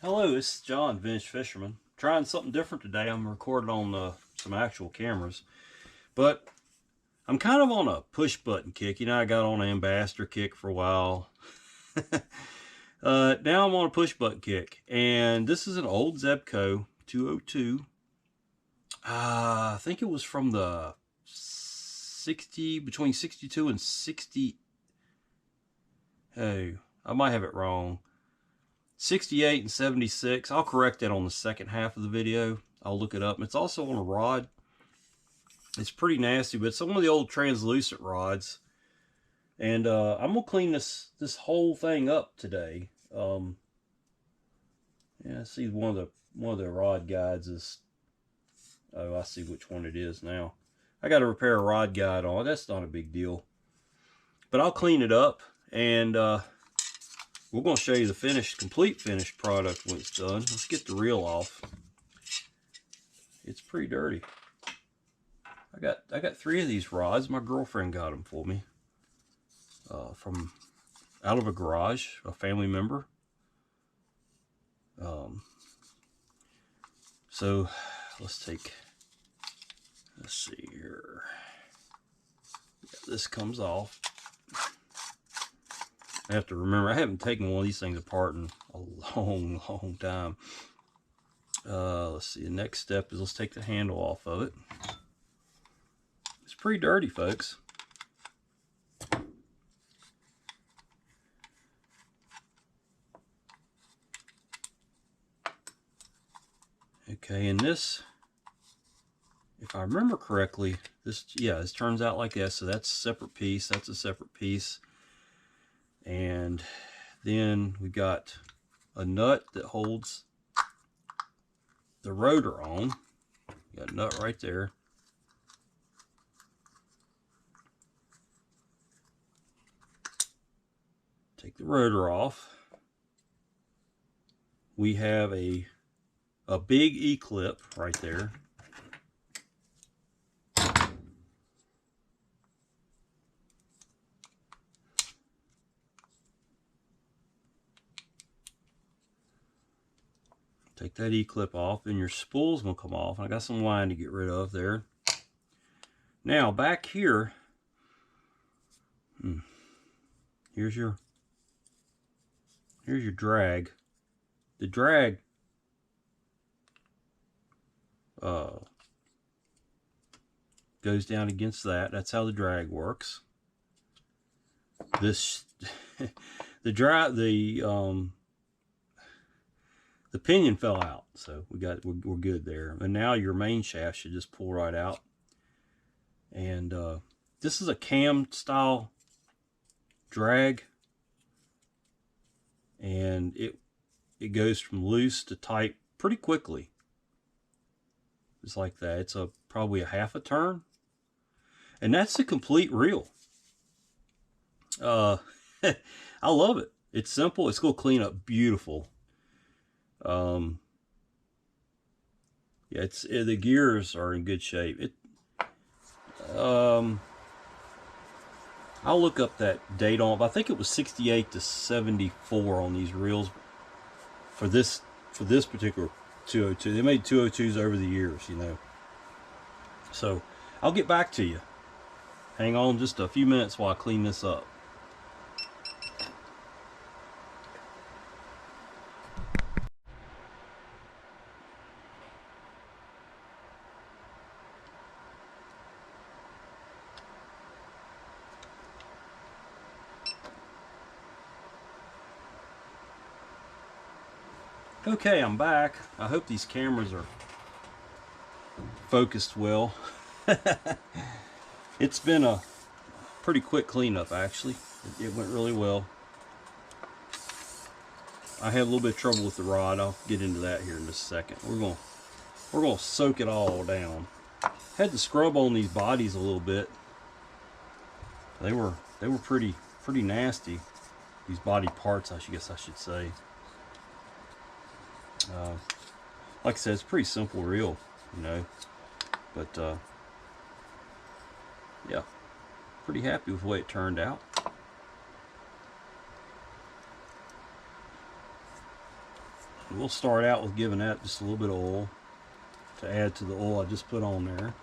Hello, this is John, Vintage Fisherman. Trying something different today. I'm recording on some actual cameras, but I'm kind of on a push button kick. You know, I got on an ambassador kick for a while. Now I'm on a push button kick, and this is an old Zebco 202. I think it was from the between 62 and 60. Oh, I might have it wrong. 68 and 76. I'll correct that on the second half of the video. I'll look it up. It's also on a rod. It's pretty nasty, but it's one of the old translucent rods. And I'm gonna clean this whole thing up today. Yeah, I see one of the rod guides is. Oh, I see which one it is now. I got to repair a rod guide on it. That's not a big deal. But I'll clean it up, and we're going to show you the complete finished product when it's done. Let's get the reel off. It's pretty dirty. I got 3 of these rods. My girlfriend got them for me from out of a garage, a family member. So let's see here. Yeah, this comes off. I have to remember, I haven't taken one of these things apart in a long time. Let's see, the next step is let's take the handle off of it. It's pretty dirty, folks. Okay, and this, if I remember correctly, this turns out like this. So that's a separate piece, that's a separate piece. And then we got a nut that holds the rotor on. You got a nut right there. Take the rotor off. We have a big E-clip right there. Take that E-clip off, and your spool's gonna come off. I got some line to get rid of there. Now back here, here's your drag. The drag goes down against that. That's how the drag works. This the pinion fell out, so we're good there. And now your main shaft should just pull right out. And this is a cam style drag, and it goes from loose to tight pretty quickly. Just like that. It's probably a half a turn, and that's the complete reel. I love it. It's simple. It's gonna clean up beautiful. Yeah, the gears are in good shape. I'll look up that date on it, but I think it was 68 to 74 on these reels for this particular 202. They made 202s over the years, you know. So I'll get back to you. Hang on just a few minutes while I clean this up. Okay, I'm back. I hope these cameras are focused well. It's been a pretty quick cleanup, actually. It went really well. I had a little bit of trouble with the rod. I'll get into that here in just a second. We're gonna soak it all down. Had to scrub on these bodies a little bit. They were pretty nasty. These body parts, I guess I should say. Like I said, it's a pretty simple reel, you know, but yeah, pretty happy with the way it turned out. we'll start out with giving that just a little bit of oil to add to the oil I just put on there.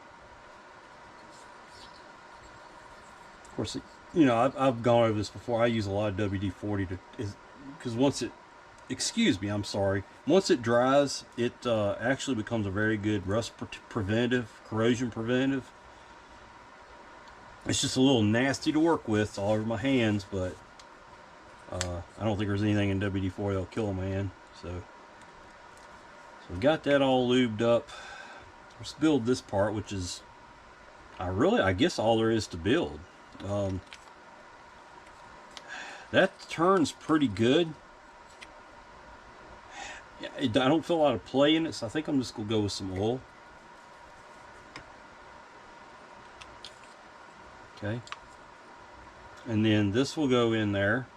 Of course, you know, I've gone over this before. I use a lot of WD-40 because once it, excuse me, I'm sorry, once it dries, it actually becomes a very good rust preventive, corrosion preventive. It's just a little nasty to work with all over my hands, but I don't think there's anything in WD-40 that'll kill a man. So we got that all lubed up. Let's build this part, which is I guess all there is to build. That turns pretty good. I don't feel a lot of play in it, so I think I'm just gonna go with some oil. Okay, and then this will go in there.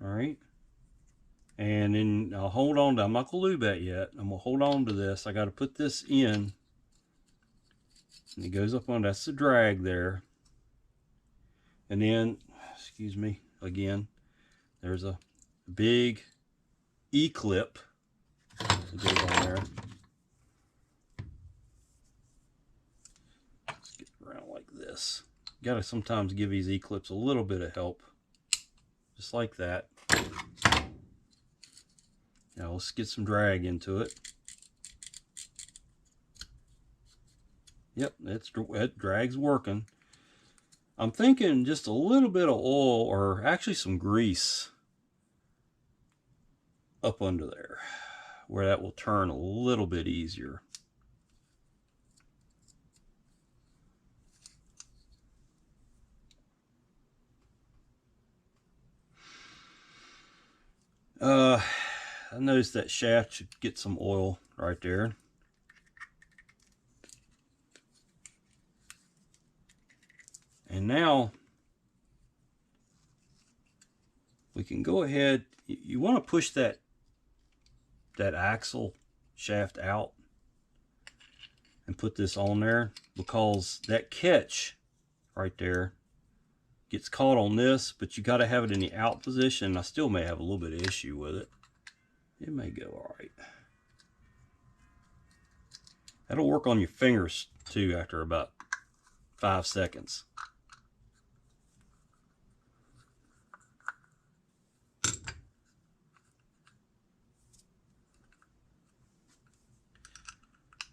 All right, and then I'll hold on to, I'm not gonna lube that yet. I'm gonna hold on to this. I got to put this in, and it goes up on, that's the drag there. And then, excuse me, again, there's a big E-clip that goes on there. Let's get around like this. You gotta sometimes give these E-clips a little bit of help. Just like that. Now let's get some drag into it. Yep, that drag's working. I'm thinking just a little bit of oil, or actually some grease, up under there, where that will turn a little bit easier. I noticed that shaft should get some oil right there. And now we can go ahead. You want to push that axle shaft out and put this on there, because that catch right there gets caught on this, but you got to have it in the out position. I still may have a little bit of issue with it. It may go all right. That'll work on your fingers too after about 5 seconds.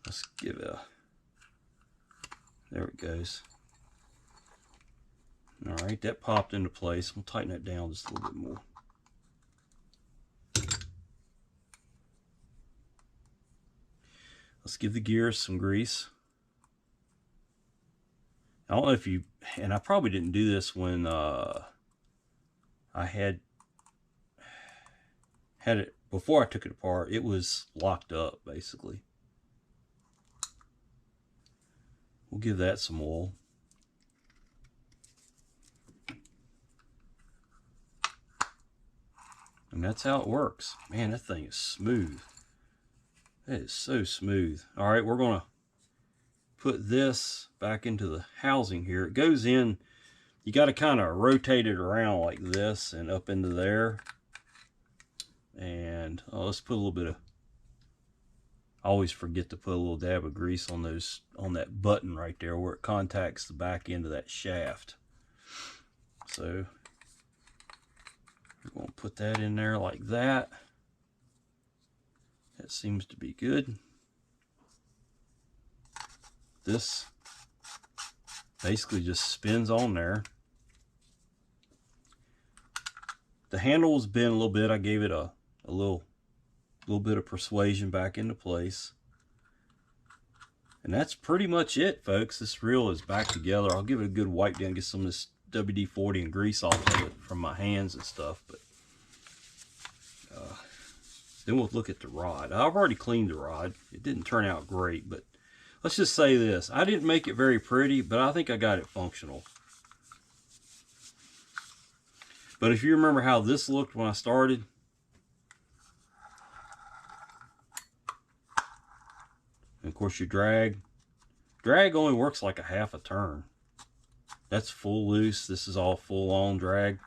Let's give it a, there it goes. All right, that popped into place. We'll tighten that down just a little bit more. Let's give the gears some grease. I don't know if you, and I probably didn't do this when I had it, before I took it apart, it was locked up basically. We'll give that some oil. And that's how it works. Man, that thing is smooth. That is so smooth. All right, we're gonna put this back into the housing here. It goes in, you got to kind of rotate it around like this and up into there. And let's put a little bit of, I always forget to put a little dab of grease on those, on that button right there where it contacts the back end of that shaft. So we're going to put that in there like that. That seems to be good. This basically just spins on there. The handle was bent a little bit. I gave it a little bit of persuasion back into place. And that's pretty much it, folks. This reel is back together. I'll give it a good wipe down, get some of this WD-40 and grease off of it from my hands and stuff. But then we'll look at the rod. I've already cleaned the rod. It didn't turn out great, but let's just say this. I didn't make it very pretty, but I think I got it functional. But if you remember how this looked when I started, and of course your drag only works like a half a turn. That's full loose. This is all full on drag.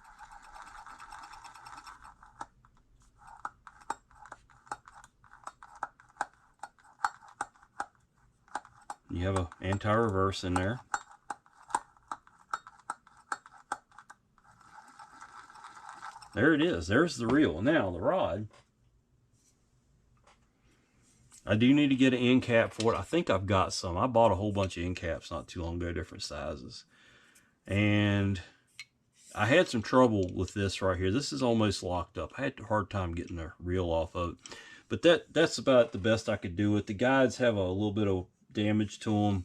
You have a anti-reverse in there. There it is. There's the reel. Now, the rod, I do need to get an end cap for it. I think I've got some. I bought a whole bunch of end caps not too long ago, different sizes. And I had some trouble with this right here. This is almost locked up. I had a hard time getting the reel off of it. But that's about the best I could do with it. The guides have a little bit of damage to them.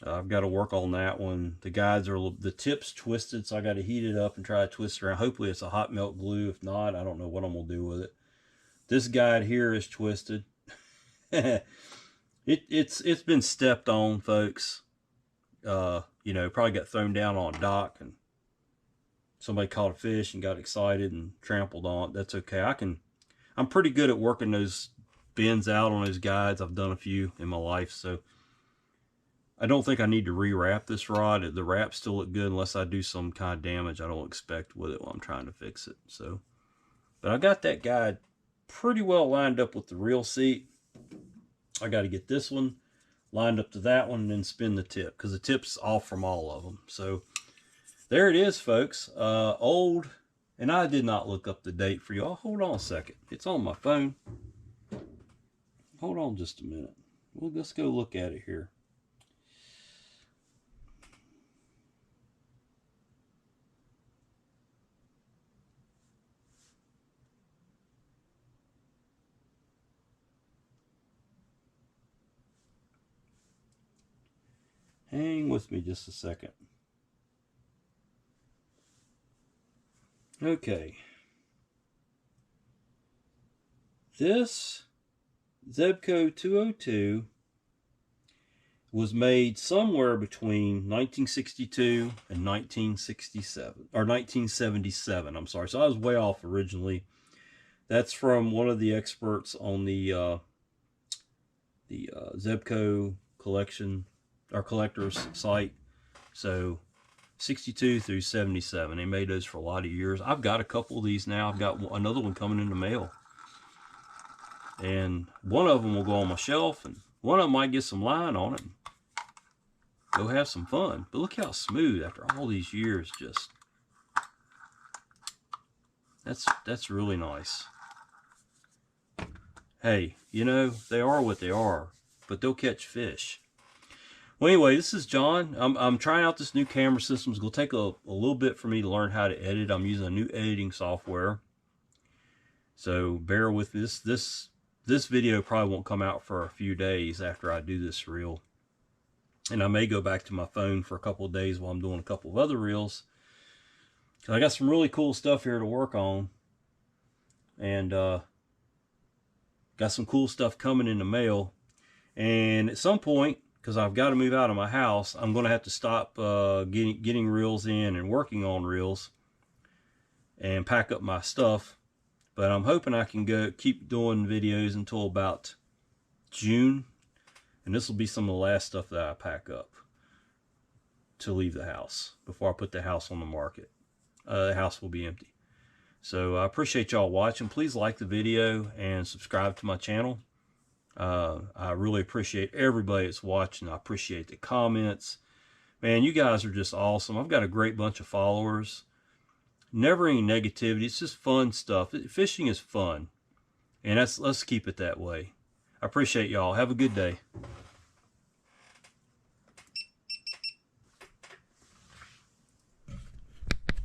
I've got to work on that one. The guides are the tip's twisted, so I got to heat it up and try to twist it around. Hopefully it's a hot melt glue. If not, I don't know what I'm going to do with it. This guide here is twisted. It's been stepped on, folks. You know, probably got thrown down on a dock and somebody caught a fish and got excited and trampled on it. That's okay. I'm pretty good at working those bends out on those guides. I've done a few in my life, so I don't think I need to rewrap this rod. The wraps still look good unless I do some kind of damage I don't expect with it while I'm trying to fix it. So, but I got that guide pretty well lined up with the reel seat. I got to get this one lined up to that one and then spin the tip, because the tip's off from all of them. So there it is, folks. Old, and I did not look up the date for y'all. Hold on a second. It's on my phone. Hold on just a minute. Well, let's go look at it here. Hang with me just a second. Okay. This Zebco 202 was made somewhere between 1962 and 1967, or 1977, I'm sorry. So I was way off originally. That's from one of the experts on the Zebco collection, our collector's site. So 62 through 77, they made those for a lot of years. I've got a couple of these now. I've got another one coming in the mail, and one of them will go on my shelf, and one of them might get some line on it and go have some fun. But look how smooth after all these years. Just that's really nice. Hey, you know, they are what they are, but they'll catch fish. Well, anyway, this is John. I'm trying out this new camera system. It's going to take a little bit for me to learn how to edit. I'm using a new editing software, so bear with me. This video probably won't come out for a few days after I do this reel, and I may go back to my phone for a couple of days while I'm doing a couple of other reels. I got some really cool stuff here to work on, and got some cool stuff coming in the mail. And at some point, because I've got to move out of my house, I'm going to have to stop getting reels in and working on reels and pack up my stuff. But I'm hoping I can keep doing videos until about June, and this will be some of the last stuff that I pack up to leave the house before I put the house on the market. The house will be empty. So I appreciate y'all watching. Please like the video and subscribe to my channel. I really appreciate everybody that's watching. I appreciate the comments. Man, you guys are just awesome. I've got a great bunch of followers. Never any negativity. It's just fun stuff. Fishing is fun, and let's keep it that way. I appreciate y'all. Have a good day.